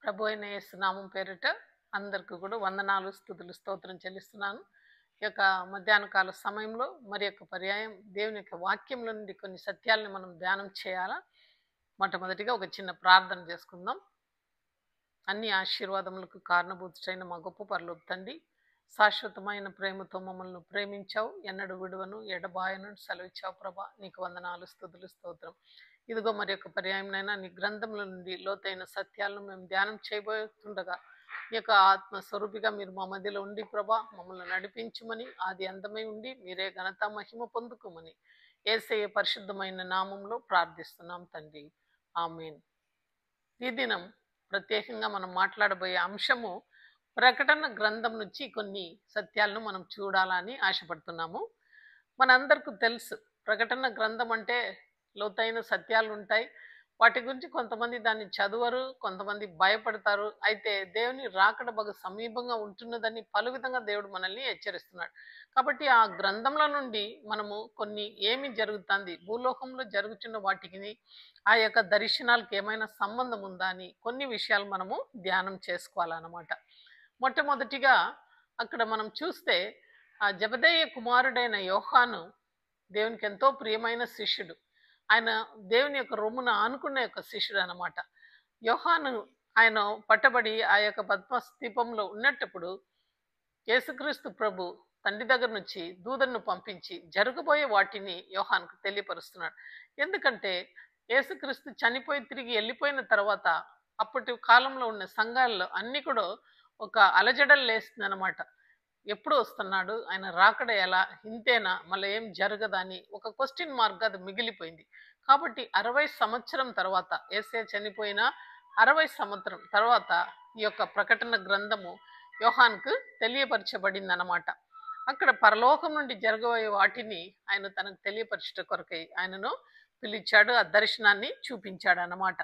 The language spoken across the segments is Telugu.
ప్రభు అయిన యేసు నామం పేరిట అందరికీ కూడా వందనాలు, స్తుతులు, స్తోత్రం చెల్లిస్తున్నాను. ఈ యొక్క మధ్యాహ్న కాల సమయంలో మరి యొక్క పర్యాయం దేవుని యొక్క వాక్యంలో నుండి కొన్ని సత్యాలను మనం ధ్యానం చేయాలా. మొట్టమొదటిగా ఒక చిన్న ప్రార్థన చేసుకుందాం. అన్ని ఆశీర్వాదములకు కారణభూతుడైన మా గొప్ప పరలోక తండ్రి, శాశ్వతమైన ప్రేమతో మమ్మల్ని ప్రేమించావు, ఎన్నడూ విడువను ఎడబాయను సెలవిచ్చావు ప్రభా. నీకు వందనాలు, స్తుతులు, స్తోత్రం. ఇదిగో మరి యొక్క పర్యాయంనైనా నీ గ్రంథముల నుండి లోతైన సత్యాలను మేము ధ్యానం చేయబోతుండగా ఈ యొక్క ఆత్మస్వరూపిగా మీరు మా మధ్యలో ఉండి ప్రభా మమ్మల్ని నడిపించమని, ఆది అందమై ఉండి మీరే ఘనత మహిమ పొందుకోమని యేసయ్య పరిశుద్ధమైన నామంలో ప్రార్థిస్తున్నాం తండ్రి, ఆమేన్. ఈ దినం ప్రత్యేకంగా మనం మాట్లాడబోయే అంశము ప్రకటన గ్రంథం నుంచి కొన్ని సత్యాలను మనం చూడాలని ఆశపడుతున్నాము. మనందరికీ తెలుసు, ప్రకటన గ్రంథం అంటే లోతైన సత్యాలు ఉంటాయి. వాటి గురించి కొంతమంది దాన్ని చదవరు, కొంతమంది భయపడతారు. అయితే దేవుని రాకడ బహు సమీపంగా ఉంటున్నదని పలు విధంగా దేవుడు మనల్ని హెచ్చరిస్తున్నాడు. కాబట్టి ఆ గ్రంథంలో నుండి మనము కొన్ని ఏమి జరుగుతుంది, భూలోకంలో జరుగుతున్న వాటికి ఆ యొక్క దర్శనాలకు ఏమైనా సంబంధం ఉందా అని కొన్ని విషయాలు మనము ధ్యానం చేసుకోవాలన్నమాట. మొట్టమొదటిగా అక్కడ మనం చూస్తే ఆ జబదయి కుమారుడైన యోహాను దేవునికి ఎంతో ప్రియమైన శిష్యుడు. ఆయన దేవుని యొక్క రొమ్మున ఆనుకున్న యొక్క శిష్యుడు అన్నమాట. యోహాను ఆయన పట్టబడి ఆ యొక్క పద్మస్తీపంలో ఉన్నప్పుడు యేసుక్రీస్తు ప్రభు తండ్రి దగ్గర నుంచి దూతను పంపించి జరగబోయే వాటిని యోహానుకు తెలియపరుస్తున్నాడు. ఎందుకంటే యేసుక్రీస్తు చనిపోయి తిరిగి వెళ్ళిపోయిన తర్వాత అప్పటి కాలంలో ఉన్న సంఘాల్లో అన్ని కూడా ఒక అలజడలు లేస్తుంది అనమాట. ఎప్పుడు వస్తున్నాడు, ఆయన రాకడ ఎలా, ఇంతేనా, మళ్ళీ ఏం జరగదా అని ఒక క్వశ్చన్ మార్క్ అది మిగిలిపోయింది. కాబట్టి 60 సంవత్సరం తర్వాత, యేసయ్య చనిపోయిన 60 సంవత్సరం తర్వాత ఈ యొక్క ప్రకటన గ్రంథము యోహానుకు తెలియపరచబడింది అన్నమాట. అక్కడ పరలోకం నుండి జరగబోయే వాటిని ఆయన తనకు తెలియపరచుట కొరకై ఆయనను పిలిచాడు, ఆ దర్శనాన్ని చూపించాడు అన్నమాట.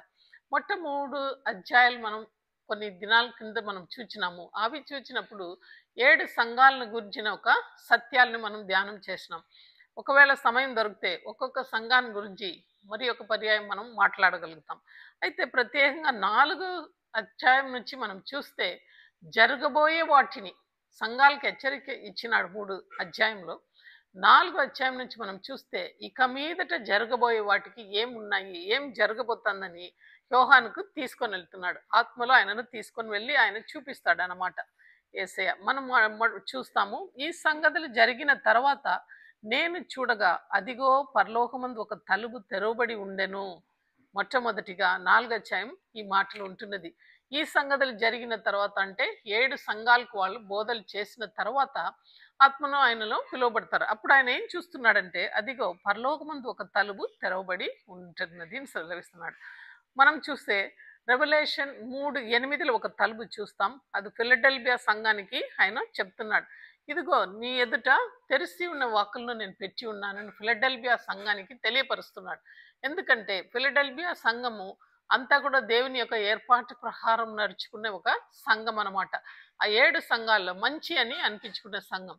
3 అధ్యాయాలు మనం కొన్ని దినాల కింద మనం చూచినాము. అవి చూచినప్పుడు 7 సంఘాలను గురించిన ఒక సత్యాలను మనం ధ్యానం చేసినాం. ఒకవేళ సమయం దొరికితే ఒక్కొక్క సంఘాన్ని గురించి మరి ఒక పర్యాయం మనం మాట్లాడగలుగుతాం. అయితే ప్రత్యేకంగా 4 అధ్యాయం నుంచి మనం చూస్తే జరగబోయే వాటిని సంఘాలకు హెచ్చరిక ఇచ్చినాడు 3 అధ్యాయంలో. 4 అధ్యాయం నుంచి మనం చూస్తే ఇక మీదట జరగబోయే వాటికి ఏమున్నాయి, ఏం జరగబోతుందని యోహానుకు తీసుకొని వెళ్తున్నాడు. ఆత్మలో ఆయనను తీసుకొని వెళ్ళి ఆయన చూపిస్తాడు అన్నమాట యేసయ్య. మనం చూస్తాము, ఈ సంగతులు జరిగిన తర్వాత నేను చూడగా అదిగో పరలోకమందు ఒక తలుపు తెరవబడి ఉండెను. మొట్టమొదటిగా 4 అధ్యాయం ఈ మాటలు ఉంటున్నది. ఈ సంగతులు జరిగిన తర్వాత అంటే 7 సంఘాలకు వాళ్ళు బోధలు చేసిన తర్వాత ఆత్మను ఆయనలో పిలువబడతారు. అప్పుడు ఆయన ఏం చూస్తున్నాడంటే అదిగో పరలోకమందు ఒక తలుపు తెరవబడి ఉంటున్నది అని సెలవిస్తున్నాడు. మనం చూస్తే రెవల్యూషన్ 3:8 ఒక తలుపు చూస్తాం. అది ఫిలడెల్ఫియా సంఘానికి ఆయన చెప్తున్నాడు. ఇదిగో నీ ఎదుట తెరిచి ఉన్న వాక్కులను నేను పెట్టి ఉన్నానని ఫిలడెల్ఫియా సంఘానికి తెలియపరుస్తున్నాడు. ఎందుకంటే ఫిలడెల్ఫియా సంఘము అంతా కూడా దేవుని యొక్క ఏర్పాటు ప్రకారం నడుచుకునే ఒక సంఘం అన్నమాట. ఆ 7 సంఘాల్లో మంచి అని అనిపించుకునే సంఘం.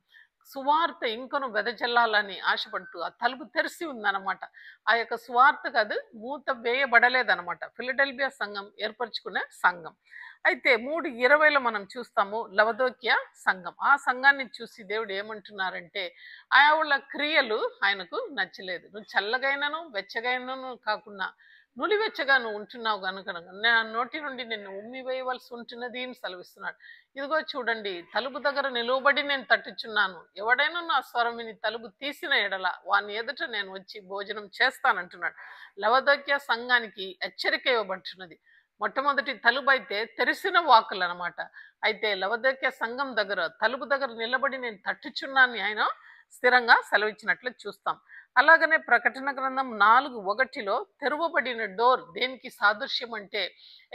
సువార్త ఇంకొను వెదజల్లాలని ఆశపడుతూ ఆ తలుపు తెరిచి ఉందన్నమాట. ఆ యొక్క సువార్తకు అది మూత వేయబడలేదన్నమాట. ఫిలడెల్ఫియా సంఘం ఏర్పరచుకునే సంఘం. అయితే 3:20 మనం చూస్తాము లవదోకియా సంఘం. ఆ సంఘాన్ని చూసి దేవుడు ఏమంటున్నారంటే వాళ్ళ క్రియలు ఆయనకు నచ్చలేదు. నువ్వు చల్లగైనను వెచ్చగైనను కాకుండా నులివెచ్చగా నువ్వు ఉంటున్నావు కనుక నా నోటి నుండి నిన్ను ఉమ్మి వేయవలసి ఉంటున్నది అని సెలవిస్తున్నాడు. ఇదిగో చూడండి, తలుపు దగ్గర నిలువబడి నేను తట్టుచున్నాను. ఎవడైనా నా స్వరం విని తలుపు తీసిన ఎడల వాని ఎదుట నేను వచ్చి భోజనం చేస్తానంటున్నాడు. లవదోకియా సంఘానికి హెచ్చరిక ఇవ్వబడుతున్నది. మొట్టమొదటి తలుపు అయితే తెరిసిన వాకులు అనమాట. అయితే లవదోకియా సంఘం దగ్గర తలుపు దగ్గర నిలబడి నేను తట్టుచున్నాను ఆయన స్థిరంగా సెలవిచ్చినట్లు చూస్తాం. అలాగనే ప్రకటన గ్రంథం 4:1 తెరవబడిన డోర్ దేనికి సాదృశ్యం అంటే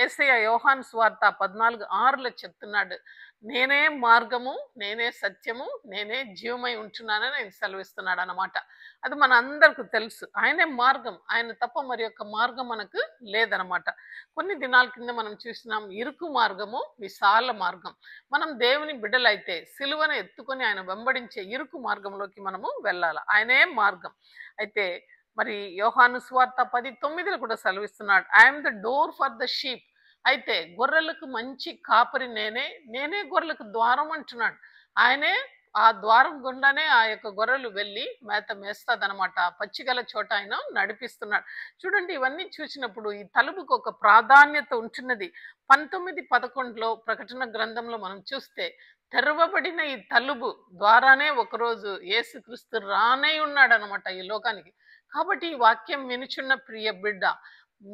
యేసయ్య యోహాను సువార్త 14:6 చెప్తున్నాడు, నేనే మార్గము, నేనే సత్యము, నేనే జీవమై ఉంటున్నానని ఆయన సెలవిస్తున్నాడు అన్నమాట. అది మన అందరికీ తెలుసు. ఆయనే మార్గం, ఆయన తప్ప మరి యొక్క మార్గం మనకు లేదనమాట. కొన్ని దినాల కింద మనం చూసినాం, ఇరుకు మార్గము, విశాల మార్గం. మనం దేవుని బిడ్డలైతే సిలువను ఎత్తుకొని ఆయన వెంబడించే ఇరుకు మార్గంలోకి మనము వెళ్ళాలి. ఆయనే మార్గం. అయితే మరి యోహాను సువార్త 10:9 కూడా సెలవిస్తున్నాడు, I'm the door for the sheep. అయితే గొర్రెలకు మంచి కాపరి నేనే, నేనే గొర్రెలకు ద్వారం అంటున్నాడు. ఆయనే ఆ ద్వారం గుండానే ఆ యొక్క గొర్రెలు వెళ్ళి మేత మేస్తదనమాట. పచ్చిగల చోట ఆయన నడిపిస్తున్నాడు. చూడండి, ఇవన్నీ చూసినప్పుడు ఈ తలుపుకు ఒక ప్రాధాన్యత ఉంటున్నది. 19, 11లో ప్రకటన గ్రంథంలో మనం చూస్తే తెరవబడిన ఈ తలుపు ద్వారానే ఒకరోజు యేసుక్రీస్తు రానై ఉన్నాడనమాట ఈ లోకానికి. కాబట్టి ఈ వాక్యం వినుచున్న ప్రియ బిడ్డ,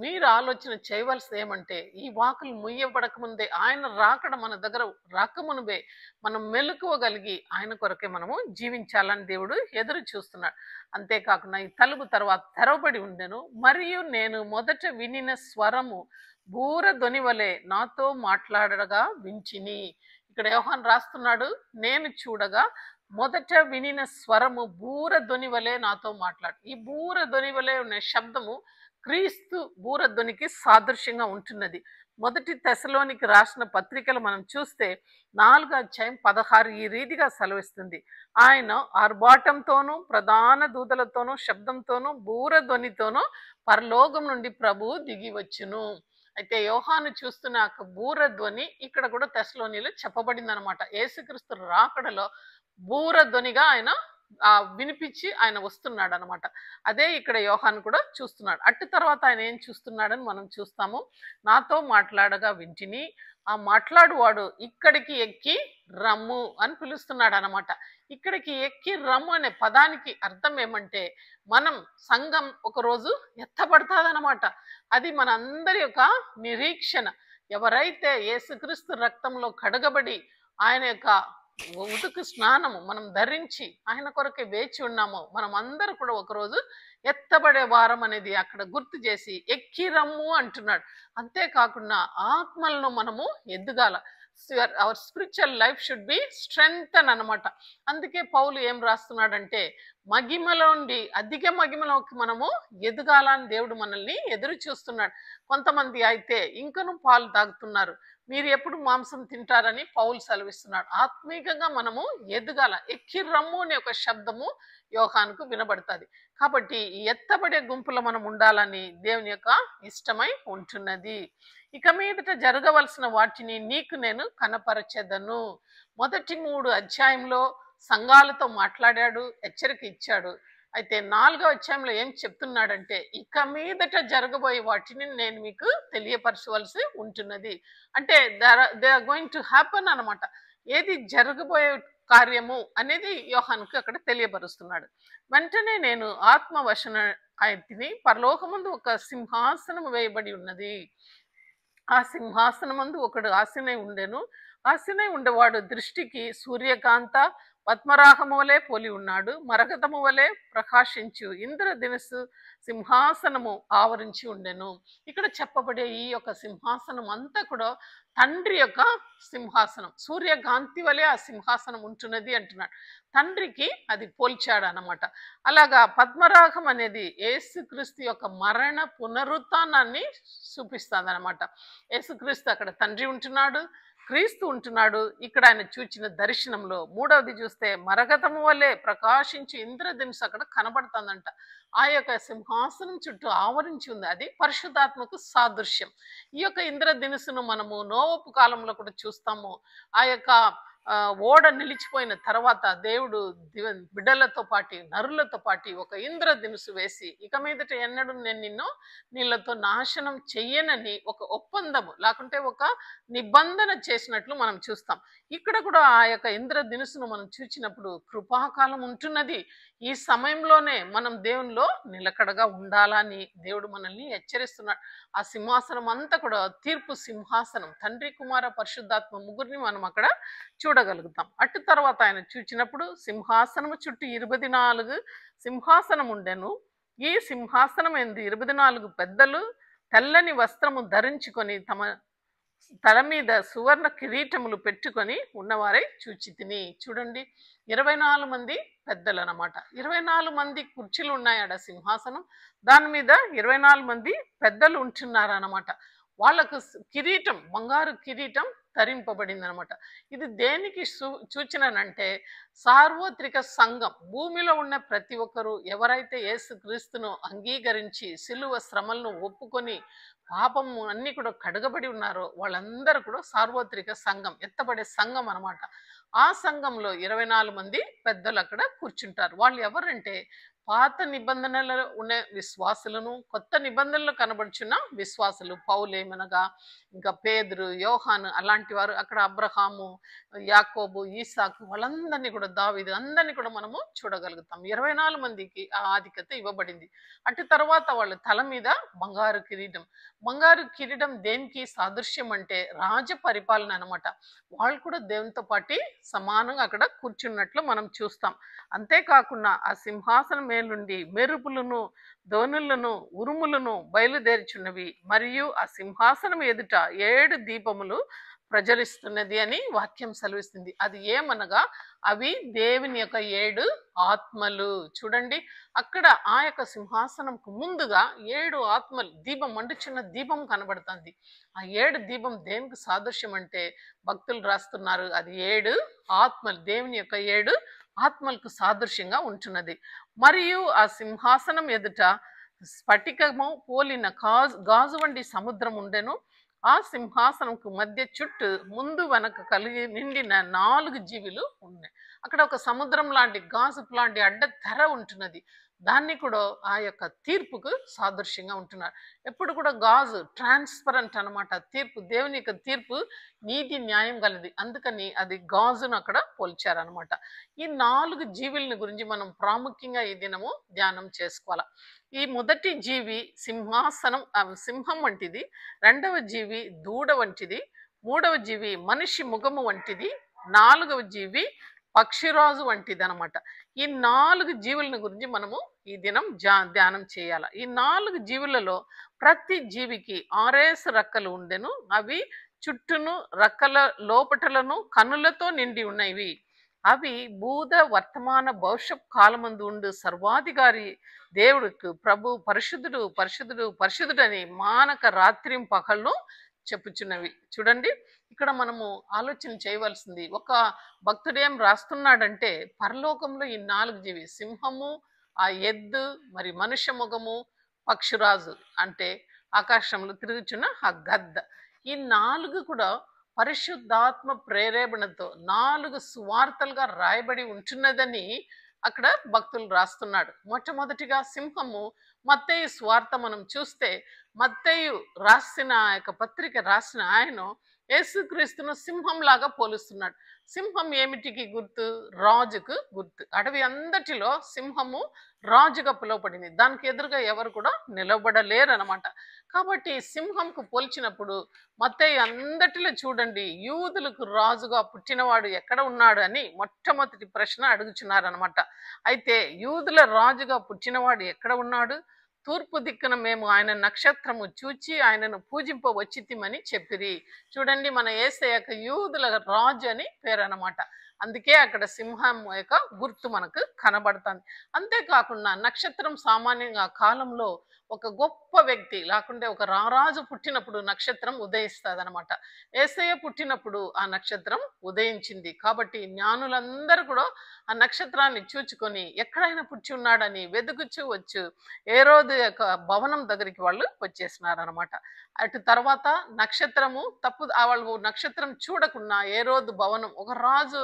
మీరు ఆలోచన చేయవలసింది ఏమంటే, ఈ వాకులు ముయ్యబడక ముందే, ఆయన రాకడ మన దగ్గర రాకమునుబే మనం మెలకువగలిగి ఆయన కొరకే మనము జీవించాలని దేవుడు ఎదురు చూస్తున్నాడు. అంతేకాకుండా ఈ తలుపు తర్వాత తెరవబడి ఉండెను, మరియు నేను మొదట వినిన స్వరము బూర ధ్వనివలే నాతో మాట్లాడగా వింటిని. ఇక్కడ యోహాను రాస్తున్నాడు, నేను చూడగా మొదట వినిన స్వరము బూర ధ్వనివలే నాతో మాట్లాడు. ఈ బూర ధ్వనివలే ఉన్న శబ్దము క్రీస్తు బూరధ్వనికి సాదృశ్యంగా ఉంటున్నది. మొదటి తెసలోనికి రాసిన పత్రికలు మనం చూస్తే 4:16 ఈ రీతిగా సెలవిస్తుంది. ఆయన ఆర్భాటంతోనూ ప్రధాన దూతలతోనూ శబ్దంతోనూ బూరధ్వనితోనూ పరలోకం నుండి ప్రభువు దిగి వచ్చును. అయితే యోహాను చూస్తున్న బూరధ్వని ఇక్కడ కూడా తెసలోనిలో చెప్పబడింది అనమాట. యేసుక్రీస్తు రాకడలో బూరధ్వనిగా ఆయన వినిపించి ఆయన వస్తున్నాడు అనమాట. అదే ఇక్కడ యోహాను కూడా చూస్తున్నాడు. అటు తర్వాత ఆయన ఏం చూస్తున్నాడని మనం చూస్తాము. నాతో మాట్లాడగా వింటిని, ఆ మాట్లాడువాడు ఇక్కడికి ఎక్కి రమ్ము అని పిలుస్తున్నాడు అనమాట. ఇక్కడికి ఎక్కి రమ్ము అనే పదానికి అర్థం ఏమంటే, మనం సంఘం ఒకరోజు ఎత్తబడతాదనమాట. అది మన అందరి యొక్క నిరీక్షణ. ఎవరైతే యేసుక్రీస్తు రక్తంలో కడగబడి ఆయన యొక్క ఉతుకు స్నానము మనం ధరించి ఆయన కొరకే వేచి ఉన్నామో, మనం అందరూ కూడా ఒకరోజు ఎత్తబడే వారం అనేది అక్కడ గుర్తు చేసి ఎక్కి రమ్ము అంటున్నాడు. అంతేకాకుండా ఆత్మలను మనము ఎదగాల. Our spiritual life should be strengthen అనమాట. అందుకే పౌలు ఏం రాస్తున్నాడంటే, మహిమలో నుండి అధిక మహిమలోకి మనము ఎదగాలని దేవుడు మనల్ని ఎదురు చూస్తున్నాడు. కొంతమంది అయితే ఇంకను పాలు తాగుతున్నారు, మీరు ఎప్పుడు మాంసం తింటారని పౌలు సెలవిస్తున్నాడు. ఆత్మీయంగా మనము ఎదగాల. ఎక్కి రమ్ము అనే ఒక శబ్దము యోహానుకు వినబడుతుంది. కాబట్టి ఈ ఎత్తబడే గుంపులో మనం ఉండాలని దేవుని యొక్క ఇష్టమై ఉంటున్నది. ఇక మీదట జరగవలసిన వాటిని నీకు నేను కనపరచెదను. మొదటి 3 అధ్యాయంలో సంఘాలతో మాట్లాడాడు, హెచ్చరిక ఇచ్చాడు. అయితే 4వ అధ్యాయంలో ఏం చెప్తున్నాడంటే, ఇక మీదట జరగబోయే వాటిని నేను మీకు తెలియపరచవలసి ఉంటున్నది. అంటే they are going to happen అనమాట. ఏది జరగబోయే కార్యము అనేది యోహానుకు అక్కడ తెలియపరుస్తున్నాడు. వెంటనే నేను ఆత్మవశన అయితిని, పరలోకమందు ఒక సింహాసనం వేయబడి ఉన్నది. ఆ సింహాసనమందు ఒకడు ఆసీనై ఉండెను. ఆసీనై ఉండేవాడు దృష్టికి సూర్యకాంత పద్మరాగము వలె పోలి ఉన్నాడు. మరకతము వలె ప్రకాశించు ఇంద్రధనుస్సు సింహాసనము ఆవరించి ఉండెను. ఇక్కడ చెప్పబడే ఈ యొక్క సింహాసనం అంతా కూడా తండ్రి యొక్క సింహాసనం. సూర్యకాంతి వలె ఆ సింహాసనం ఉంటున్నది అంటున్నాడు. తండ్రికి అది పోల్చాడు అన్నమాట. అలాగా పద్మరాగం అనేది యేసుక్రీస్తు యొక్క మరణ పునరుత్థానాన్ని చూపిస్తుంది అనమాట. యేసుక్రీస్తు అక్కడ తండ్రి ఉంటున్నాడు, క్రీస్తు ఉంటున్నాడు. ఇక్కడ ఆయన చూచిన దర్శనంలో 3వది చూస్తే మరకతము వలె ప్రకాశించి ఇంద్రధనుస్సు అక్కడ కనబడుతుందంట. ఆ యొక్క సింహాసనం చుట్టూ ఆవరించి ఉంది. అది పరిశుద్ధాత్మకు సాదృశ్యం. ఈ యొక్క ఇంద్రధనుస్సును మనము నోవపు కాలంలో కూడా చూస్తాము. ఆ యొక్క ఓడ నిలిచిపోయిన తర్వాత దేవుడు బిడ్డలతో పాటి నరులతో పాటి ఒక ఇంద్రధనుస్సు వేసి, ఇక మీదట ఎన్నడూ నేను నిన్ను నీళ్ళతో నాశనం చెయ్యనని ఒక ఒప్పందము లేకుంటే ఒక నిబంధన చేసినట్లు మనం చూస్తాం. ఇక్కడ కూడా ఆ యొక్క ఇంద్రధనుస్సును మనం చూసినప్పుడు కృపాకాలం ఉంటున్నది. ఈ సమయంలోనే మనం దేవునిలో నిలకడగా ఉండాలని దేవుడు మనల్ని హెచ్చరిస్తున్నాడు. ఆ సింహాసనం అంతా కూడా తీర్పు సింహాసనం. తండ్రి, కుమార, పరిశుద్ధాత్మ ముగ్గురిని మనం అక్కడ చూడగలుగుతాం. అటు తర్వాత ఆయన చూచినప్పుడు సింహాసనము చుట్టూ 24 సింహాసనం ఉండెను. ఈ సింహాసనం ఎందు 24 పెద్దలు తెల్లని వస్త్రము ధరించుకొని తమ తల మీద సువర్ణ కిరీటములు పెట్టుకొని ఉన్నవారై చూచితిని. చూడండి, 24 మంది పెద్దలు అన్నమాట. 24 మంది కుర్చీలు ఉన్నాయట సింహాసనం. దాని మీద 24 మంది పెద్దలు ఉంటున్నారు అన్నమాట. వాళ్ళకు కిరీటం, బంగారు కిరీటం ధరింపబడింది అనమాట. ఇది దేనికి సూచననంటే సార్వత్రిక సంఘం, భూమిలో ఉన్న ప్రతి ఒక్కరూ ఎవరైతే యేసుక్రీస్తును అంగీకరించి సిలువ శ్రమలను ఒప్పుకొని పాపము అన్ని కూడా కడగబడి ఉన్నారో వాళ్ళందరూ కూడా సార్వత్రిక సంఘం, ఎత్తబడే సంఘం అనమాట. ఆ సంఘంలో 24 మంది పెద్దలు అక్కడ కూర్చుంటారు. వాళ్ళు ఎవరంటే పాత నిబంధనలలో ఉన్న విశ్వాసులను, కొత్త నిబంధనలు కనబడుచున్న విశ్వాసులు. పౌలేమనగా ఇంకా పేతురు, యోహాను అలాంటి వారు, అక్కడ అబ్రహాము, యాకోబు, ఈసాకు వాళ్ళందరినీ కూడా, దావీదు అందరినీ కూడా మనము చూడగలుగుతాం. 24 మందికి ఆ ఆధిక్యత ఇవ్వబడింది. అటు తర్వాత వాళ్ళ తల మీద బంగారు కిరీటం. బంగారు కిరీటం దేనికి సాదృశ్యం అంటే రాజ పరిపాలన అనమాట. వాళ్ళు కూడా దేవునితో పాటు సమానంగా అక్కడ కూర్చున్నట్లు మనం చూస్తాం. అంతేకాకుండా ఆ సింహాసనం మేలుండి మెరుపులను, ధ్వనులను, ఉరుములను బయలుదేరుచున్నవి, మరియు ఆ సింహాసనం ఎదుట 7 దీపములు ప్రజ్వలిస్తున్నది అని వాక్యం సెలవిస్తుంది. అది ఏమనగా అవి దేవుని యొక్క 7 ఆత్మలు. చూడండి, అక్కడ ఆ యొక్క సింహాసనంకు ముందుగా 7 ఆత్మలు, దీపం మండుచున్న దీపం కనబడుతుంది. ఆ 7 దీపం దేనికి సాదృశ్యం అంటే భక్తులు రాస్తున్నారు, అది 7 ఆత్మలు, దేవుని యొక్క 7 ఆత్మలకు సాదృశ్యంగా ఉంటున్నది. మరియు ఆ సింహాసనం ఎదుట స్ఫటికము పోలిన గాజు వంటి సముద్రం ఉండెను. ఆ సింహాసనంకు మధ్య చుట్టూ ముందు వెనక కలిగి నిండిన 4 జీవులు ఉన్నాయి. అక్కడ ఒక సముద్రం లాంటి, గాజు లాంటి అడ్డ తెర ఉంటున్నది. దాన్ని కూడా ఆ యొక్క తీర్పుకు సాదృశ్యంగా ఉంటున్నారు. ఎప్పుడు కూడా గాజు ట్రాన్స్పరెంట్ అనమాట. తీర్పు, దేవుని యొక్క తీర్పు నీతి న్యాయం గలది, అందుకని అది గాజును అక్కడ పోల్చారనమాట. ఈ 4 జీవులని గురించి మనం ప్రాముఖ్యంగా ఈ దినము ధ్యానం చేసుకోవాలి. ఈ మొదటి జీవి సింహం వంటిది, రెండవ జీవి దూడ వంటిది, మూడవ జీవి మనిషి ముఖము వంటిది, 4వ జీవి పక్షిరాజు వంటిది అనమాట. ఈ 4 జీవులను గురించి మనము ఈ దినం ధ్యానం చేయాలి. ఈ 4 జీవులలో ప్రతి జీవికి 6 రెక్కలు ఉండెను. అవి చుట్టూను రెక్కల లోపటలను కనులతో నిండి ఉన్నవి. అవి భూత వర్తమాన భవిష్యత్ కాలమందు ఉండు సర్వాధికారి దేవుడికి ప్రభు పరిశుద్ధుడు పరిశుద్ధుడు పరిశుద్ధుడని మానక రాత్రి పగళ్ళు చెప్పుచున్నవి. చూడండి, ఇక్కడ మనము ఆలోచన చేయవలసింది, ఒక భక్తుడేం రాస్తున్నాడంటే పరలోకంలో ఈ 4 జీవి, సింహము, ఆ ఎద్దు, మరి మనుష్య ముఖము, పక్షిరాజు అంటే ఆకాశంలో తిరుగుచున్న ఆ గద్ద, ఈ 4 కూడా పరిశుద్ధాత్మ ప్రేరేపణతో 4 సువార్తలుగా రాయబడి ఉంటున్నదని అక్కడ భక్తులు రాస్తున్నాడు. మొట్టమొదటిగా సింహము, మత్తయి సువార్త మనం చూస్తే మత్తయి రాసిన యొక్క పత్రిక రాసిన ఆయన యేసుక్రీస్తును సింహం లాగా పోలుస్తున్నాడు. సింహం ఏమిటికి గుర్తు? రాజుకు గుర్తు. అడవి అంతటిలో సింహము రాజుగా పిలువబడింది. దానికి ఎదురుగా ఎవరు కూడా నిలబడలేరు అనమాట. కాబట్టి సింహంకు పోల్చినప్పుడు మత్తయి అందటిలో చూడండి, యూదులకు రాజుగా పుట్టినవాడు ఎక్కడ ఉన్నాడు అని మొట్టమొదటి ప్రశ్న అడుగుచున్నారనమాట. అయితే యూదుల రాజుగా పుట్టినవాడు ఎక్కడ ఉన్నాడు? తూర్పు దిక్కున మేము ఆయన నక్షత్రము చూచి ఆయనను పూజింప వచ్చితిమని చెప్పిరి. చూడండి, మన యేసయ్యకు యూదుల రాజు అని పేరు అనమాట. అందుకే అక్కడ సింహం యొక్క గుర్తు మనకు కనబడుతుంది. అంతేకాకుండా నక్షత్రం సామాన్యంగా కాలంలో ఒక గొప్ప వ్యక్తి లేకుంటే ఒక రారాజు పుట్టినప్పుడు నక్షత్రం ఉదయిస్తుంది అనమాట. యేసయ్య పుట్టినప్పుడు ఆ నక్షత్రం ఉదయించింది. కాబట్టి జ్ఞానులందరూ కూడా ఆ నక్షత్రాన్ని చూచుకొని ఎక్కడైనా పుట్టి ఉన్నాడని వెతుకుచూ వచ్చు హేరోదు యొక్క భవనం దగ్గరికి వాళ్ళు వచ్చేసినారనమాట. అటు తర్వాత నక్షత్రము వాళ్ళు నక్షత్రం చూడకుండా హేరోదు భవనం, ఒక రాజు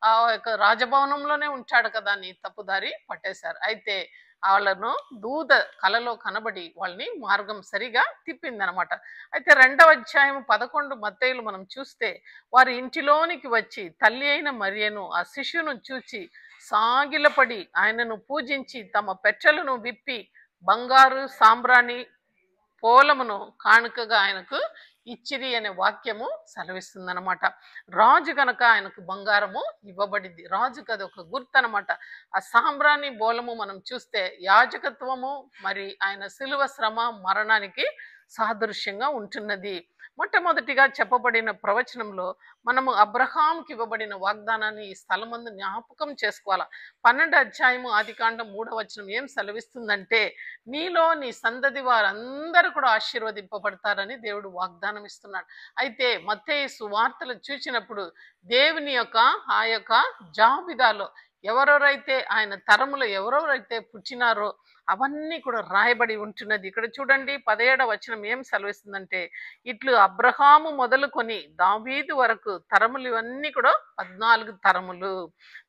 ఆ యొక్క రాజభవనంలోనే ఉంటాడు కదా అని తప్పుదారి పట్టేశారు. అయితే వాళ్ళను దూత కలలో కనబడి వాళ్ళని మార్గం సరిగా తిప్పిందనమాట. అయితే 2వ అధ్యాయం 11 మత్తయిలు మనం చూస్తే వారి ఇంటిలోనికి వచ్చి తల్లి అయిన మరియను ఆ శిశువును చూచి సాగిలపడి ఆయనను పూజించి తమ పెట్టెలను విప్పి బంగారు సాంబ్రాణి పోలమును కానుకగా ఆయనకు ఇచ్చిరి అనే వాక్యము సెలవిస్తుందన్నమాట. రాజు గనక ఆయనకు బంగారము ఇవ్వబడింది. రాజుకు అది ఒక గుర్తు అనమాట. ఆ సాంబ్రాణి బోలము మనం చూస్తే యాజకత్వము, మరి ఆయన సిలువ శ్రమ మరణానికి సాదృశ్యంగా ఉంటున్నది. మొట్టమొదటిగా చెప్పబడిన ప్రవచనంలో మనము అబ్రహాంకి ఇవ్వబడిన వాగ్దానాన్ని ఈ స్థలమందు జ్ఞాపకం చేసుకోవాలి. 12 అధ్యాయము ఆదికాండం 3వ వచనం ఏం సెలవిస్తుందంటే, నీలో నీ సంతతి వారందరూ కూడా ఆశీర్వదింపబడతారని దేవుడు వాగ్దానం ఇస్తున్నాడు. అయితే మత్తయి సువార్తలు చూసినప్పుడు దేవుని యొక్క ఆ యొక్క జాబితాలో ఎవరెవరైతే ఆయన తరములో ఎవరెవరైతే పుట్టినారో అవన్నీ కూడా రాయబడి ఉంటున్నది. ఇక్కడ చూడండి 17వ వచనం ఏం సెలవిస్తుందంటే, ఇట్లు అబ్రహాము మొదలుకొని దావీదు వరకు తరములు ఇవన్నీ కూడా 14 తరములు.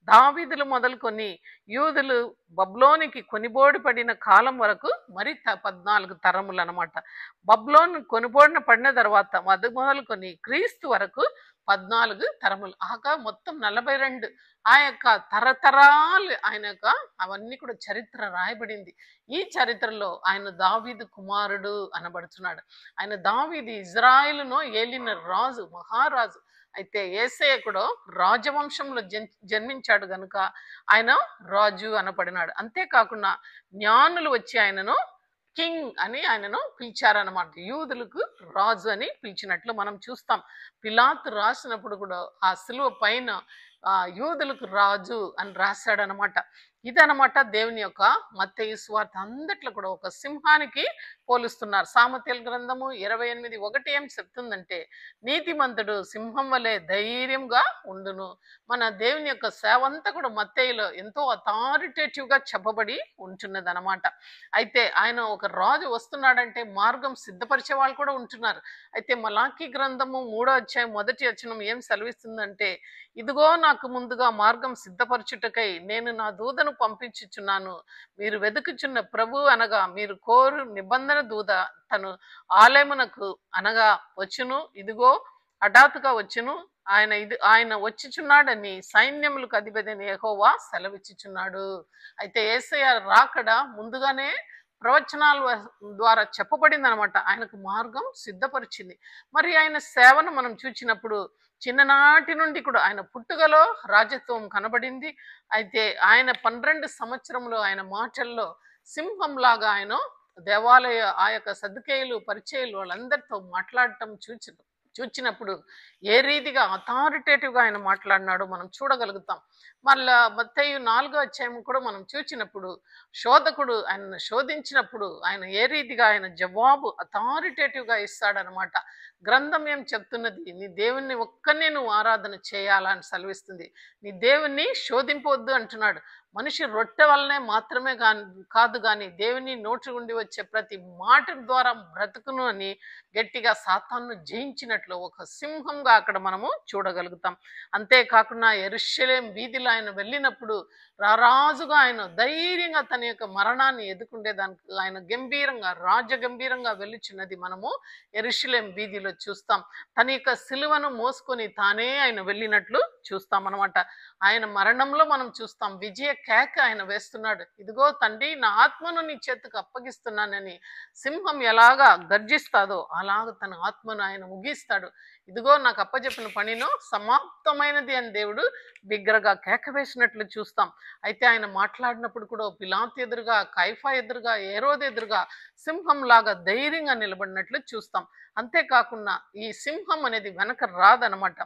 దావీదులు మొదలుకొని యూదులు బబులోనికి కొనిబోడి పడిన కాలం వరకు మరి 14 తరములు అనమాట. బబులోను కొనిబోడిన పడిన తర్వాత అది మొదలుకొని క్రీస్తు వరకు 14 తరములు. ఆగా మొత్తం 42 ఆ యొక్క తరతరాలు ఆయన యొక్క అవన్నీ కూడా చరిత్ర రాయబడింది. ఈ చరిత్రలో ఆయన దావీదు కుమారుడు అనబడుతున్నాడు. ఆయన దావీదు ఇజ్రాయిలును ఏలిన రాజు, మహారాజు. అయితే యేసయ్య కూడా రాజవంశంలో జన్మించాడు గనుక ఆయన రాజు అనబడినాడు. అంతేకాకుండా జ్ఞానులు వచ్చి ఆయనను కింగ్ అని ఆయనను పిలిచారనమాట. యూదులకు రాజు అని పిలిచినట్లు మనం చూస్తాం. పిలాతు రాసినప్పుడు కూడా ఆ సిలువ పైన యూదులకు రాజు అని రాశాడనమాట. ఇదనమాట దేవుని యొక్క మత్తయి సువార్త అంతట్లో కూడా ఒక సింహానికి పోలుస్తున్నారు. సామెతల గ్రంథము 28:1 ఏం చెప్తుందంటే, నీతిమంతుడు సింహం వలె ధైర్యంగా ఉండును. మన దేవుని యొక్క సేవ అంతా కూడా మత్తయిలో ఎంతో అథారిటేటివ్గా చెప్పబడి ఉంటున్నది అనమాట. అయితే ఆయన ఒక రాజు వస్తున్నాడంటే మార్గం సిద్ధపరిచే వాళ్ళు కూడా ఉంటున్నారు. అయితే మలాకీ గ్రంథము 3వ అధ్యాయం 1వ వచనం ఏం సెలవిస్తుందంటే, ఇదిగో నాకు ముందుగా మార్గం సిద్ధపరచుటకై నేను నా దూతను పంపించుచున్నాను. మీరు వెతుకుచున్న ప్రభు అనగా మీరు కోరు నిబంధన దూత తను ఆలయమునకు అనగా వచ్చును. ఇదిగో హఠాత్తుగా వచ్చును. ఆయన వచ్చిచున్నాడని సైన్యములకు అధిపతి యెహోవా సెలవిచ్చుచున్నాడు. అయితే యేసయ్య రాకడ ముందుగానే ప్రవచనాల ద్వారా చెప్పబడింది అనమాట. ఆయనకు మార్గం సిద్ధపరిచింది. మరి ఆయన సేవను మనం చూచినప్పుడు చిన్ననాటి నుండి కూడా ఆయన పుట్టుకలో రాజత్వం కనబడింది. అయితే ఆయన 12 సంవత్సరంలో ఆయన మాటల్లో సింహంలాగా ఆయన దేవాలయ ఆ యొక్క సద్దుకేయులు పరిచయులు వాళ్ళందరితో మాట్లాడటం చూచినప్పుడు ఏ రీతిగా అథారిటేటివ్గా ఆయన మాట్లాడినాడో మనం చూడగలుగుతాం. మళ్ళా మత్తయి 4వ అధ్యాయం కూడా మనం చూచినప్పుడు శోధకుడు ఆయనను శోధించినప్పుడు ఆయన ఏ రీతిగా ఆయన జవాబు అథారిటేటివ్గా ఇస్తాడనమాట. గ్రంథం ఏం చెప్తున్నది, నీ దేవుణ్ణి ఒక్కనే నువ్వు ఆరాధన చేయాలా అని సెలవిస్తుంది. నీ దేవుణ్ణి శోధింపవద్దు అంటున్నాడు. మనిషి రొట్టె వల్లనే మాత్రమే కాదు కానీ దేవుని నోటి నుండి వచ్చే ప్రతి మాట ద్వారా బ్రతుకును అని గట్టిగా సాతాను జయించినట్లు ఒక సింహంగా అక్కడ మనము చూడగలుగుతాం. అంతేకాకుండా యెరూషలేము వీధిలో ఆయన వెళ్ళినప్పుడు రారాజుగా ఆయన ధైర్యంగా తన యొక్క మరణాన్ని ఎదుర్కొండేదానికి ఆయన గంభీరంగా రాజగంభీరంగా వెళ్ళుచున్నది మనము యెరూషలేము వీధిలో చూస్తాం. తన యొక్క సిలువను మోసుకొని తానే ఆయన వెళ్ళినట్లు చూస్తాం అనమాట. ఆయన మరణంలో మనం చూస్తాం విజయ కేక ఆయన వేస్తున్నాడు. ఇదిగో తండ్రి, నా ఆత్మను నీ చేతికి అప్పగిస్తున్నానని సింహం ఎలాగా గర్జిస్తాదో అలాగ తన ఆత్మను ఆయన ముగిస్తాడు. ఇదిగో నాకు అప్పచెప్పిన పనిలో సమాప్తమైనది అని దేవుడు బిగ్గరగా కేక వేసినట్లు చూస్తాం. అయితే ఆయన మాట్లాడినప్పుడు కూడా పిలాతు ఎదురుగా, కైఫా ఎదురుగా, హేరోదు ఎదురుగా సింహం లాగా ధైర్యంగా నిలబడినట్లు చూస్తాం. అంతేకాకుండా ఈ సింహం అనేది వెనక రాదనమాట.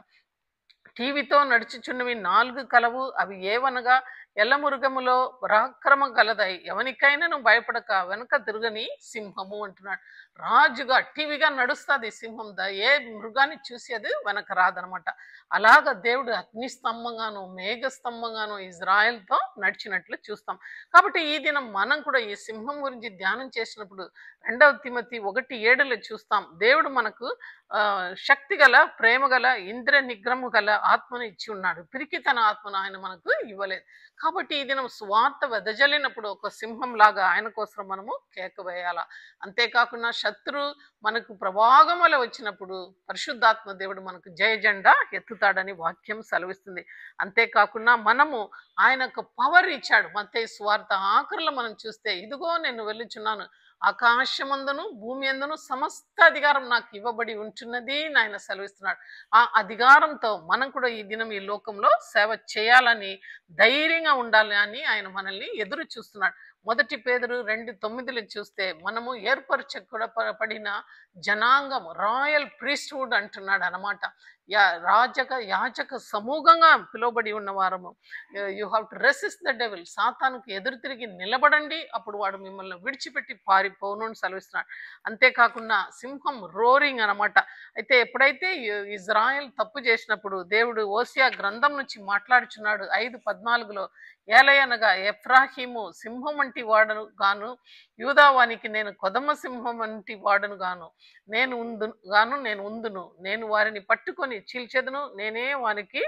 టీవీతో నడుచుచున్నవి 4 కలవు, అవి ఏవనగా ఎల్లమురుగములో పరాక్రమ గలదై ఎవనికైనా భయపడక వెనక తిరుగని సింహము అంటున్నాడు. రాజుగా టీవీగా నడుస్తుంది సింహం, ఏ మృగాన్ని చూసి అది వెనక రాదనమాట. అలాగ దేవుడు అగ్నిస్తంభంగాను మేఘస్తంభంగాను ఇజ్రాయెల్తో నడిచినట్లు చూస్తాం. కాబట్టి ఈ దినం మనం కూడా ఈ సింహం గురించి ధ్యానం చేసినప్పుడు 2వ తిమోతి 1:7 చూస్తాం. దేవుడు మనకు శక్తి గల, ప్రేమ గల, ఇంద్రియ నిగ్రహము గల ఆత్మను ఇచ్చి ఉన్నాడు. పిరికితన ఆత్మను ఆయన మనకు ఇవ్వలేదు. కాబట్టి ఈ దినం స్వార్థ వెదజల్లినప్పుడు ఒక సింహం లాగా ఆయన కోసం మనము కేక వేయాల. అంతేకాకుండా శత్రు మనకు ప్రభావం వల్ల వచ్చినప్పుడు పరిశుద్ధాత్మ దేవుడు మనకు జయ జెండా ఎత్తుతాడని వాక్యం సెలవిస్తుంది. అంతేకాకుండా మనము ఆయనకు పవర్ ఇచ్చాడు. మత్తయి సువార్త ఆఖరిలో మనం చూస్తే, ఇదిగో నేను వెళ్ళుచున్నాను, ఆకాశమందును భూమి అందును సమస్త అధికారం నాకు ఇవ్వబడి ఉంటున్నది ఆయన సెలవిస్తున్నాడు. ఆ అధికారంతో మనం కూడా ఈ దినం ఈ లోకంలో సేవ చేయాలని, ధైర్యంగా ఉండాలి అని ఆయన మనల్ని ఎదురు చూస్తున్నాడు. మొదటి పేతురు 2:9 చూస్తే మనము పడిన జనాంగం, రాయల్ ప్రీస్ట్హుడ్ అంటున్నాడు అనమాట. యాజక సమూహంగా పిలువబడి ఉన్న వారము. You have to resist the devil. సాతానుకు ఎదురు తిరిగి నిలబడండి, అప్పుడు వాడు మిమ్మల్ని విడిచిపెట్టి పారిపోను అని సెలవిస్తున్నాడు. అంతేకాకుండా సింహం రోరింగ్ అనమాట. అయితే ఎప్పుడైతే ఇజ్రాయెల్ తప్పు చేసినప్పుడు దేవుడు ఓసియా గ్రంథం నుంచి మాట్లాడుచున్నాడు 5:14లో, ఏలయనగా ఎఫ్రాహీము సింహం వంటి వాడను గాను, యూదావానికి నేను కొదమ సింహం వంటి వాడను గాను, నేను ఉందును, నేను వారిని పట్టుకొని చీల్చెదను, నేనే వానికి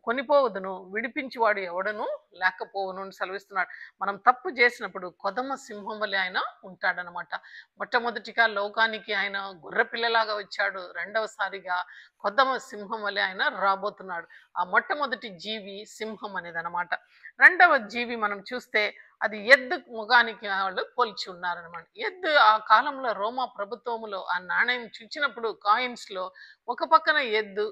కొనిపోవదును, విడిపించి వాడు ఎవడను లేకపోవును అని సెలవిస్తున్నాడు. మనం తప్పు చేసినప్పుడు కొదమ సింహం వలె ఆయన ఉంటాడనమాట. మొట్టమొదటిగా లోకానికి ఆయన గుర్రపిల్లలాగా వచ్చాడు, రెండవసారిగా కొదమ సింహం వలె ఆయన రాబోతున్నాడు. ఆ మొట్టమొదటి జీవి సింహం అనేది అనమాట. రెండవ జీవి మనం చూస్తే అది ఎద్దు ముఖానికి వాళ్ళు పోల్చి ఉన్నారనమాట. ఎద్దు ఆ కాలంలో రోమా ప్రభుత్వములో ఆ నాణ్యం చూచినప్పుడు కాయిన్స్ లో ఒక పక్కన ఎద్దు,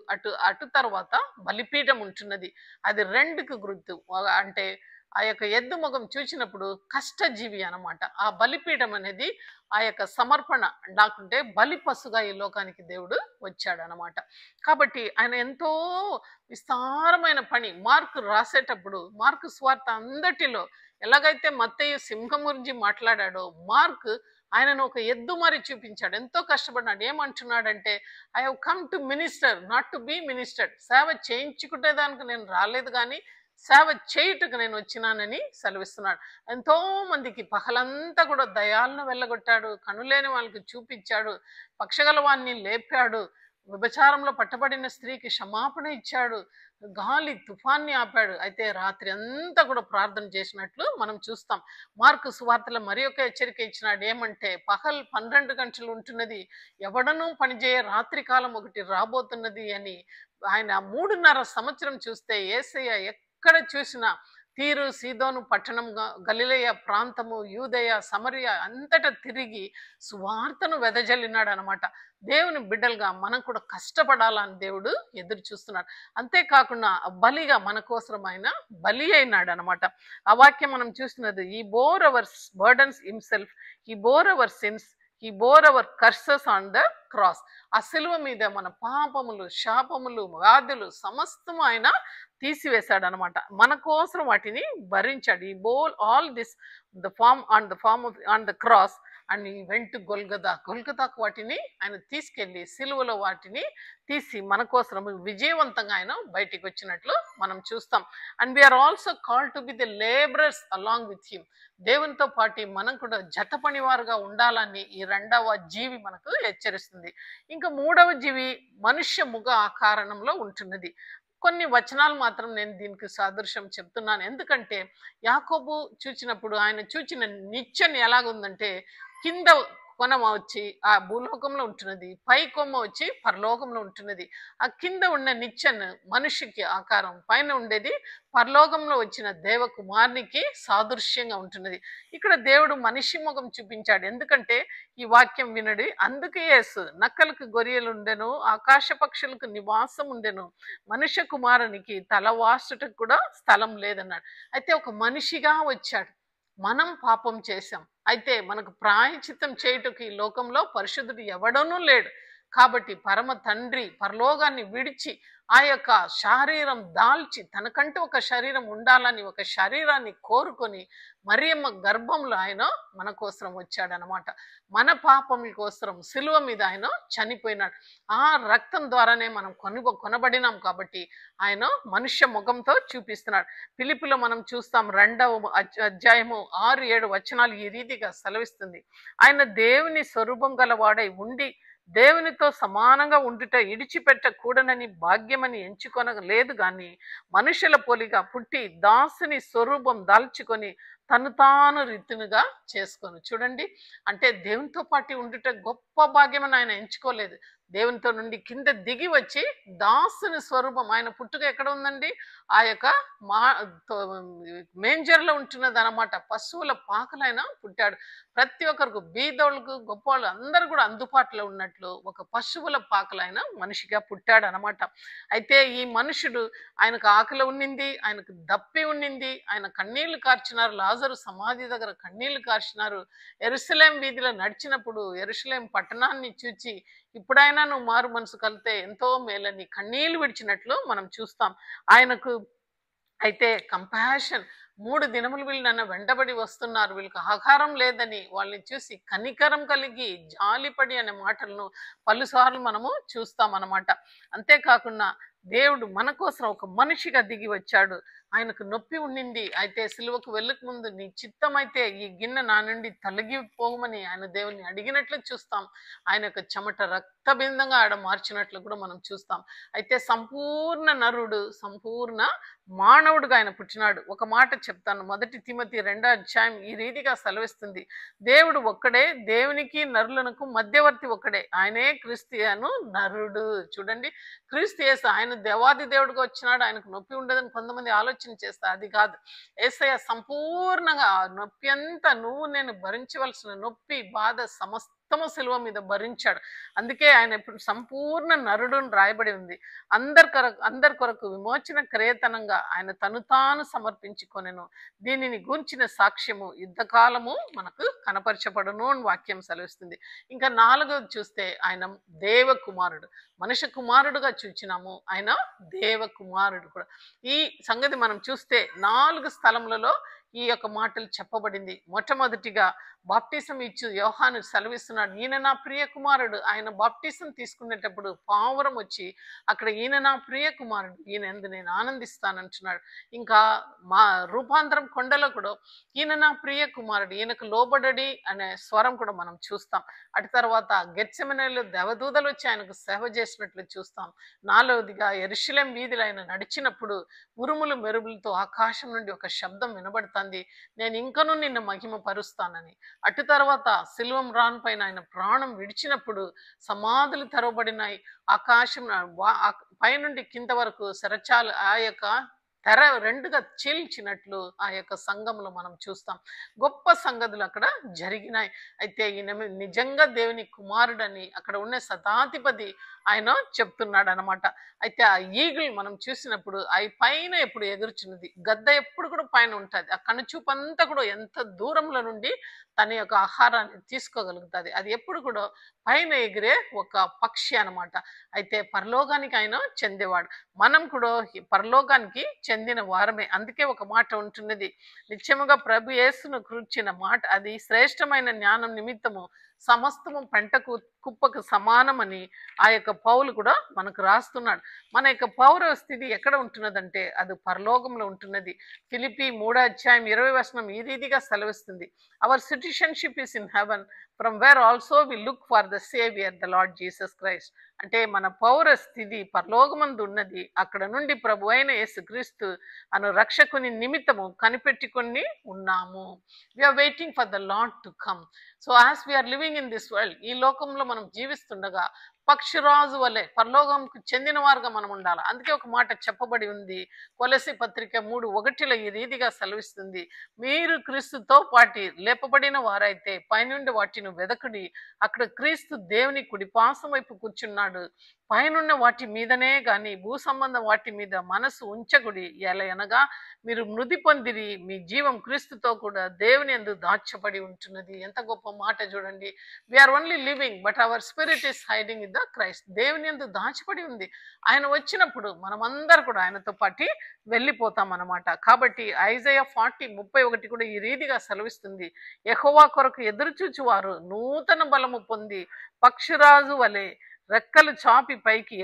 అటు తర్వాత బలిపీఠం ఉంటున్నది. అది రెండుకు గుర్తు. అంటే ఆ యొక్క ఎద్దు ముఖం చూసినప్పుడు కష్టజీవి అనమాట. ఆ బలిపీఠం అనేది ఆ యొక్క సమర్పణ నాకుంటే బలి పశుగా ఈ లోకానికి దేవుడు వచ్చాడు అనమాట. కాబట్టి ఆయన ఎంతో విస్తారమైన పని మార్కు రాసేటప్పుడు, మార్కు స్వార్త అంతటిలో ఎలాగైతే మత్తయి సింహం గురించి మాట్లాడాడో, మార్క్ ఆయనను ఒక ఎద్దు మరి చూపించాడు. ఎంతో కష్టపడ్డాడు. ఏమంటున్నాడంటే, I have come to minister, not to be ministered. సేవ చేయించుకునే దానికి నేను రాలేదు, కానీ సేవ చేయుటకు నేను వచ్చినానని సెలవిస్తున్నాడు. ఎంతో మందికి పగలంతా కూడా దయాలను వెళ్ళగొట్టాడు, కనులేని వాళ్ళకి చూపించాడు, పక్షగలవాన్ని లేపాడు, వ్యభిచారంలో పట్టబడిన స్త్రీకి క్షమాపణ ఇచ్చాడు, గాలి తుఫాన్ని ఆపాడు. అయితే రాత్రి అంతా కూడా ప్రార్థన చేసినట్లు మనం చూస్తాం. మార్కు సువార్తలో మరి ఒక హెచ్చరిక ఇచ్చినాడు. ఏమంటే, పగలు 12 గంటలు ఉంటున్నది, ఎవడనూ పనిచేయ రాత్రి కాలం ఒకటి రాబోతున్నది అని. ఆయన 3.5 సంవత్సరం చూస్తే యేసయ్య ఎక్కడ చూసినా తీరు, సీదోను పట్టణం, గలిలయ ప్రాంతము, యూదయ, సమరయ అంతటా తిరిగి సువార్తను వెదజల్లినాడు అనమాట. దేవుని బిడ్డలుగా మనం కూడా కష్టపడాలని దేవుడు ఎదురు చూస్తున్నాడు. అంతేకాకుండా బలిగా మన కోసం ఆయన బలి అయినాడు అనమాట. ఆ వాక్యం మనం చూస్తున్నది, he bore our burdens himself, he bore our sins, he bore our curses on the cross. ఆ సిలువ మీద మన పాపములు, శాపములు, వ్యాధులు సమస్తము ఆయన తీసివేశాడు అనమాట. మన కోసం వాటిని భరించాడు. He bore all this on the cross and he went గొల్గతాకు వాటిని ఆయన తీసుకెళ్లి సిలువలో వాటిని తీసి మన కోసం విజయవంతంగా ఆయన బయటికి వచ్చినట్లు మనం చూస్తాం. And we're also called to be the labourers along with him. దేవునితో పాటు మనం కూడా జత పనివారుగా ఉండాలని ఈ రెండవ జీవి మనకు హెచ్చరిస్తుంది. ఇంకా మూడవ జీవి మనుష్య ముఖ ఆకారంలో ఉంటున్నది. కొన్ని వచనాలు మాత్రం నేను దీనికి సాదృశ్యం చెప్తున్నాను. ఎందుకంటే యాకోబు చూచినప్పుడు ఆయన చూచిన నిచ్చెన ఎలాగుందంటే, కింద కొన వచ్చి ఆ భూలోకంలో ఉంటున్నది, పై కొమ్మ వచ్చి పరలోకంలో ఉంటున్నది. ఆ కింద ఉన్న నిచ్చెన మనిషికి ఆకారం, పైన ఉండేది పరలోకంలో వచ్చిన దేవకుమారునికి సాదృశ్యంగా ఉంటున్నది. ఇక్కడ దేవుడు మనిషి ముఖం చూపించాడు. ఎందుకంటే ఈ వాక్యం వినడి, అందుకే యేసు నక్కలకు గొర్రెలు ఉండెను, ఆకాశ పక్షులకు నివాసం ఉండెను, మనుష్య కుమారునికి తల వాసుటకు కూడా స్థలం లేదన్నాడు. అయితే ఒక మనిషిగా వచ్చాడు. మనం పాపం చేశాం, అయితే మనకు ప్రాయశ్చిత్తం చేయుటకు ఈ లోకంలో పరిశుద్ధుడు ఎవడనూ లేడు. కాబట్టి పరమ తండ్రి పరలోకాన్ని విడిచి ఆ యొక్క శరీరం దాల్చి, తనకంటూ ఒక శరీరం ఉండాలని ఒక శరీరాన్ని కోరుకొని మరియమ్మ గర్భంలో ఆయన మన కోసం వచ్చాడనమాట. మన పాపముల కోసం సిలువ మీద ఆయన చనిపోయినాడు. ఆ రక్తం ద్వారానే మనం కొనబడినాం. కాబట్టి ఆయన మనుష్య ముఖంతో చూపిస్తున్నాడు. ఫిలిప్పీలో మనం చూస్తాం 2వ అధ్యాయము 6-7 వచనాలు ఈ రీతిగా సెలవిస్తుంది. ఆయన దేవుని స్వరూపం గలవాడై ఉండి దేవునితో సమానంగా ఉండుట ఇడిచిపెట్టకూడనని భాగ్యమని ఎంచుకొనలేదు, గాని మనుషుల పోలిగా పుట్టి దాసుని స్వరూపం దాల్చుకొని తను తాను రీతినిగా చేసుకొని. చూడండి, అంటే దేవునితో పాటు ఉండుట గొప్ప భాగ్యమని ఆయన ఎంచుకోలేదు. దేవునితో నుండి కింద దిగి వచ్చి దాసుని స్వరూపం, ఆయన పుట్టుక ఎక్కడ ఉందండి? ఆ యొక్క మా మేంజర్లో ఉంటున్నది అనమాట. పశువుల పాకలైన పుట్టాడు. ప్రతి ఒక్కరికి, బీదోళ్ళకు గొప్పవాళ్ళు అందరూ కూడా అందుబాటులో ఉన్నట్లు ఒక పశువుల పాకలైన మనిషిగా పుట్టాడు అనమాట. అయితే ఈ మనుషుడు, ఆయనకు ఆకలి ఉన్నింది, ఆయనకు దప్పి ఉన్నింది, ఆయన కన్నీళ్లు కార్చినారు. లాజరు సమాధి దగ్గర కన్నీళ్లు కార్చినారు. యెరూషలేం వీధిలో నడిచినప్పుడు యెరూషలేం పట్టణాన్ని చూచి ఇప్పుడైనా నువ్వు మారు మనసు కలితే ఎంతో మేలని కన్నీళ్లు విడిచినట్లు మనం చూస్తాం. ఆయనకు అయితే కంపాషన్, 3 దినములు వీళ్ళు నన్ను వెంటబడి వస్తున్నారు, వీళ్ళకి ఆహారం లేదని వాళ్ళని చూసి కనికరం కలిగి జాలిపడి అనే మాటలను పలుసార్లు మనము చూస్తాం అన్నమాట. అంతేకాకుండా దేవుడు మన కోసం ఒక మనిషిగా దిగి వచ్చాడు. ఆయనకు నొప్పి ఉండింది. అయితే సిలువకు వెళ్ళక ముందు నీ చిత్తమైతే ఈ గిన్నె నా నుండి తొలగిపోమని ఆయన దేవుని అడిగినట్లు చూస్తాం. ఆయన యొక్క చెమట రక్తబిందంగా ఆడ మార్చినట్లు కూడా మనం చూస్తాం. అయితే సంపూర్ణ నరుడు, సంపూర్ణ మానవుడుగా ఆయన పుట్టినాడు. ఒక మాట చెప్తాను, 1 తిమోతి 2వ అధ్యాయం ఈ రీతిగా సెలవిస్తుంది. దేవుడు ఒక్కడే, దేవునికి నరులకు మధ్యవర్తి ఒక్కడే, ఆయనే క్రీస్తు అను నరుడు. చూడండి, క్రీస్తు యేసు ఆయన దేవాది దేవుడిగా వచ్చినాడు, ఆయనకు నొప్పి ఉండదని కొంతమంది ఆలోచన చేస్తారు. అది కాదు. యేసయ్య సంపూర్ణంగా నొప్పి అంతా, నువ్వు నేను భరించవలసిన నొప్పి బాధ సమస్తము సిలువ మీద భరించాడు. అందుకే ఆయన ఇప్పుడు సంపూర్ణ నరుడుని రాయబడి ఉంది. అందరి కొరకు విమోచన క్రియతనంగా ఆయన తను తాను సమర్పించుకొనెను. దీనిని గూర్చిన సాక్ష్యము యుద్ధకాలము మనకు కనపరచబడును అని వాక్యం సెలవిస్తుంది. ఇంకా 4వది చూస్తే ఆయన దేవకుమారుడు, మనుష్య కుమారుడుగా చూచినాము, ఆయన దేవకుమారుడు కూడా. ఈ సంగతి మనం చూస్తే 4 స్థలములలో ఈ యొక్క మాటలు చెప్పబడింది. మొట్టమొదటిగా బాప్టిజం ఇచ్చు యోహాను సెలవిస్తున్నాడు, ఈయన నా ప్రియ కుమారుడు. ఆయన బాప్టిజం తీసుకునేటప్పుడు పావురం వచ్చి అక్కడ ఈయన నా ప్రియ కుమారుడు, ఈయన ఎందు నేను ఆనందిస్తానంటున్నాడు. ఇంకా మా రూపాంతరం కొండలో కూడా ఈయన నా ప్రియ కుమారుడు, ఈయనకు లోబడడి అనే స్వరం కూడా మనం చూస్తాం. అటు తర్వాత గెత్సెమనేలో దేవదూతలు వచ్చి ఆయనకు సేవ చేసినట్లు చూస్తాం. 4వదిగా యెరూషలేం వీధిలో ఆయన నడిచినప్పుడు ఉరుములు మెరుపులతో ఆకాశం నుండి ఒక శబ్దం వినబడుతుంది, నేను ఇంకనూ నిన్ను మహిమ పరుస్తానని. అటు తర్వాత సిలువం రాన్ పైన ఆయన ప్రాణం విడిచినప్పుడు సమాధులు తెరవబడినాయి. ఆకాశం పైనుండి కింద వరకు శరచాలు ఆ యొక్క తెర 2గా చీల్చినట్లు ఆ యొక్క సంఘంలో మనం చూస్తాం. గొప్ప సంగతులు అక్కడ జరిగినాయి. అయితే ఈయన నిజంగా దేవుని కుమారుడని అక్కడ ఉన్న శతాధిపతి ఆయన చెప్తున్నాడు అనమాట. అయితే ఆ ఈగిల్ మనం చూసినప్పుడు అవి పైన ఎప్పుడు ఎగురుచున్నది, గద్ద ఎప్పుడు కూడా పైన ఉంటుంది. ఆ కనుచూపు అంతా కూడా ఎంత దూరంలో నుండి తన యొక్క ఆహారాన్ని తీసుకోగలుగుతుంది. అది ఎప్పుడు కూడా పైన ఎగిరే ఒక పక్షి అనమాట. అయితే పరలోకానికి ఆయన చెందేవాడు, మనం కూడా పరలోకానికి చెందిన వారమే. అందుకే ఒక మాట ఉంటున్నది, నిత్యముగా ప్రభు యేసును కూర్చిన మాట, అది శ్రేష్టమైన జ్ఞానం నిమిత్తము సమస్తము పెంటకు కుప్పకు సమానమని ఆ యొక్క పౌలు కూడా మనకు రాస్తున్నాడు. మన యొక్క పౌర స్థితి ఎక్కడ ఉంటున్నదంటే అది పరలోకంలో ఉంటున్నది. ఫిలిప్పీ 3వ అధ్యాయం 20వ వచనం ఈ రీతిగా సెలవిస్తుంది, our citizenship is in heaven from where also we look for the saviour the Lord Jesus Christ. అంటే మన పౌర స్థితి పరలోకమందు ఉన్నది, అక్కడ నుండి ప్రభు అయిన యేసుక్రీస్తు అను రక్షకుని నిమిత్తము కనిపెట్టుకొని ఉన్నాము. We're waiting for the Lord to come. So as we're living in this world, ఈ లోకంలో మనం జీవిస్తుండగా పక్షిరాజు వలె పరలోకంకు చెందిన వారుగా మనం ఉండాలి. అందుకే ఒక మాట చెప్పబడి ఉంది, కొలసి పత్రిక 3:1 ఈ రీతిగా సెలవిస్తుంది, మీరు క్రీస్తుతో పాటి లేపబడిన వారైతే పైనుండి వాటిని వెదకుడి, అక్కడ క్రీస్తు దేవుని కుడిపాసం వైపు కూర్చున్నాడు, పైనున్న వాటి మీదనే గాని భూ సంబంధం వాటి మీద మనసు ఉంచకుడి, ఎలయనగా మీరు మృతి పొందిరి, మీ జీవం క్రీస్తుతో కూడా దేవుని యందు దాచబడి ఉంటున్నది. ఎంత గొప్ప మాట చూడండి. We're only living but our spirit is hiding in the Christ. దేవుని యందు దాచబడి ఉంది. ఆయన వచ్చినప్పుడు మనమందరూ కూడా ఆయనతో పాటు వెళ్ళిపోతాం అన్నమాట. కాబట్టి ఐజయా 40:31 కూడా ఈ రీతిగా సెలవిస్తుంది, యెహోవా కొరకు ఎదురుచూచువారు నూతన బలము పొంది పక్షిరాజు వలె రెక్కలు చాపి పైకి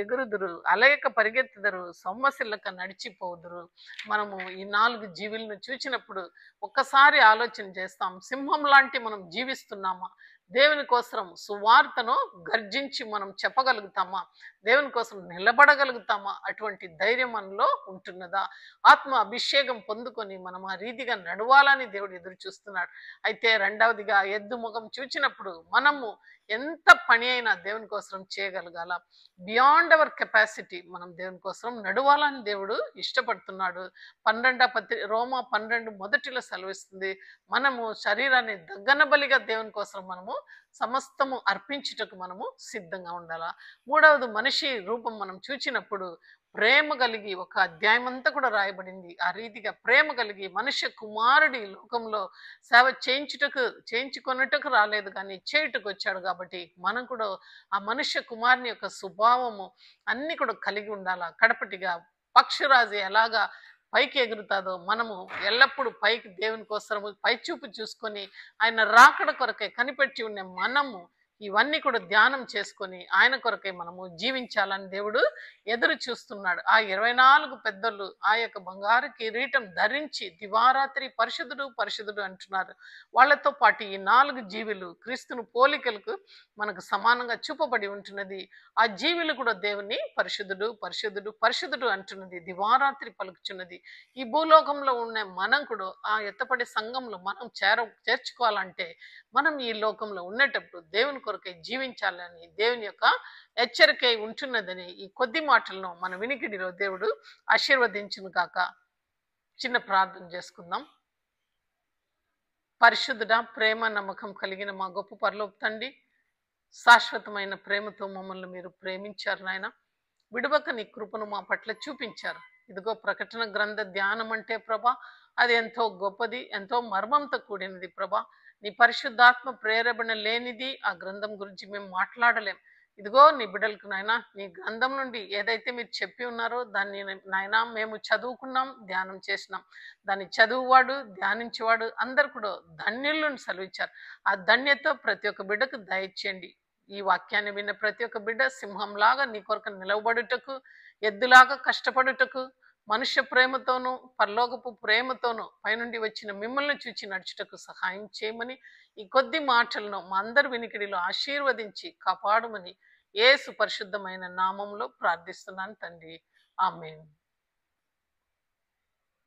ఎగురుదురు, అలయక పరిగెత్తుదురు, సొమ్మసిల్లక నడిచిపోదురు. మనము ఈ 4 జీవులను చూచినప్పుడు ఒక్కసారి ఆలోచన చేస్తాం, సింహం లాంటి మనం జీవిస్తున్నామా, దేవుని కోసం సువార్తను గర్జించి మనం చెప్పగలుగుతామా? దేవుని కోసం నిలబడగలుగుతామా? అటువంటి ధైర్యం మనలో ఉంటున్నదా? ఆత్మ అభిషేకం పొందుకొని మనం ఆ రీతిగా నడవాలని దేవుడు ఎదురు చూస్తున్నాడు. అయితే రెండవదిగా ఎద్దు ముఖం చూచినప్పుడు మనము ఎంత పని అయినా దేవుని కోసం చేయగలగాల. బియాండ్ అవర్ కెపాసిటీ మనం దేవుని కోసం నడవాలని దేవుడు ఇష్టపడుతున్నాడు. రోమా 12 మొదటిలో సెలవిస్తుంది, మనము శరీరాన్ని దగ్గన బలిగా దేవుని కోసం మనము సమస్తము అర్పించుటకు మనము సిద్ధంగా ఉండాలా. మూడవది, మనిషి రూపం మనం చూచినప్పుడు ప్రేమ కలిగి, ఒక అధ్యాయం అంతా కూడా రాయబడింది ఆ రీతిగా ప్రేమ కలిగి, మనుష్య కుమారుడి లోకంలో సేవ చేయించుకొనుటకు రాలేదు కానీ చేయుటకు వచ్చాడు. కాబట్టి మనం కూడా ఆ మనుష్య కుమారుని యొక్క స్వభావము అన్ని కూడా కలిగి ఉండాలా. కడపటిగా పక్షిరాజు ఎలాగా పైకి ఎగురుతాదో మనము ఎల్లప్పుడూ పైకి దేవుని కోసము పైచూపు చూసుకొని ఆయన రాకడ కొరకై కనిపెట్టి ఉండే మనము ఇవన్నీ కూడా ధ్యానం చేసుకొని ఆయన కొరకై మనము జీవించాలని దేవుడు ఎదురు చూస్తున్నాడు. ఆ 24 పెద్దలు ఆ యొక్క బంగారు కిరీటం ధరించి దివారాత్రి పరిశుద్ధుడు పరిశుద్ధుడు అంటున్నారు. వాళ్ళతో పాటు ఈ 4 జీవులు క్రీస్తును పోలికలకు మనకు సమానంగా చూపబడి ఉంటున్నది. ఆ జీవులు కూడా దేవుని పరిశుద్ధుడు పరిశుద్ధుడు పరిశుద్ధుడు అంటున్నది, దివారాత్రి పలుకుచున్నది. ఈ భూలోకంలో ఉన్న మనం కూడా ఆ ఎత్తపడి సంఘంలో మనం చేర్చుకోవాలంటే మనం ఈ లోకంలో ఉండేటప్పుడు దేవుని కొరకై జీవించాలని దేవుని యొక్క హెచ్చరికై ఉంటున్నదని ఈ కొద్ది మాటలను మన వినికిడిలో దేవుడు ఆశీర్వదించును కాక. చిన్న ప్రార్థన చేసుకుందాం. పరిశుద్ధుడా, ప్రేమ నమ్మకం కలిగిన మా గొప్ప పరలోక తండ్రి, శాశ్వతమైన ప్రేమతో మమ్మల్ని మీరు ప్రేమించారు నాయన. విడవక నీ కృపను మా పట్ల చూపించారు. ఇదిగో ప్రకటన గ్రంథ ధ్యానం అంటే ప్రభా, అది ఎంతో గొప్పది, ఎంతో మర్మంతో కూడినది ప్రభా. నీ పరిశుద్ధాత్మ ప్రేరేపణ లేనిది ఆ గ్రంథం గురించి మేము మాట్లాడలేం. ఇదిగో నీ బిడ్డలకు నాయన, నీ గ్రంథం నుండి ఏదైతే మీరు చెప్పి ఉన్నారో దాన్ని నాయన మేము చదువుకున్నాం, ధ్యానం చేసినాం. దాన్ని చదువువాడు ధ్యానించేవాడు అందరు కూడా ధన్యులను సెలవిచ్చారు. ఆ ధన్యత ప్రతి ఒక్క బిడ్డకు దయచేయండి. ఈ వాక్యాన్ని విన్న ప్రతి ఒక్క బిడ్డ సింహంలాగా నీ కొరకు నిలవబడుటకు, ఎద్దులాగా కష్టపడుటకు, మనుష్య ప్రేమతోనూ పరలోకపు ప్రేమతోనూ పైనుండి వచ్చిన మిమ్మల్ని చూచి నడుచుటకు సహాయం చేయమని ఈ కొద్ది మాటలను మా అందరి వినికిడిలో ఆశీర్వదించి కాపాడమని యేసు పరిశుద్ధమైన నామంలో ప్రార్థిస్తున్నాను తండ్రి. ఆమేన్.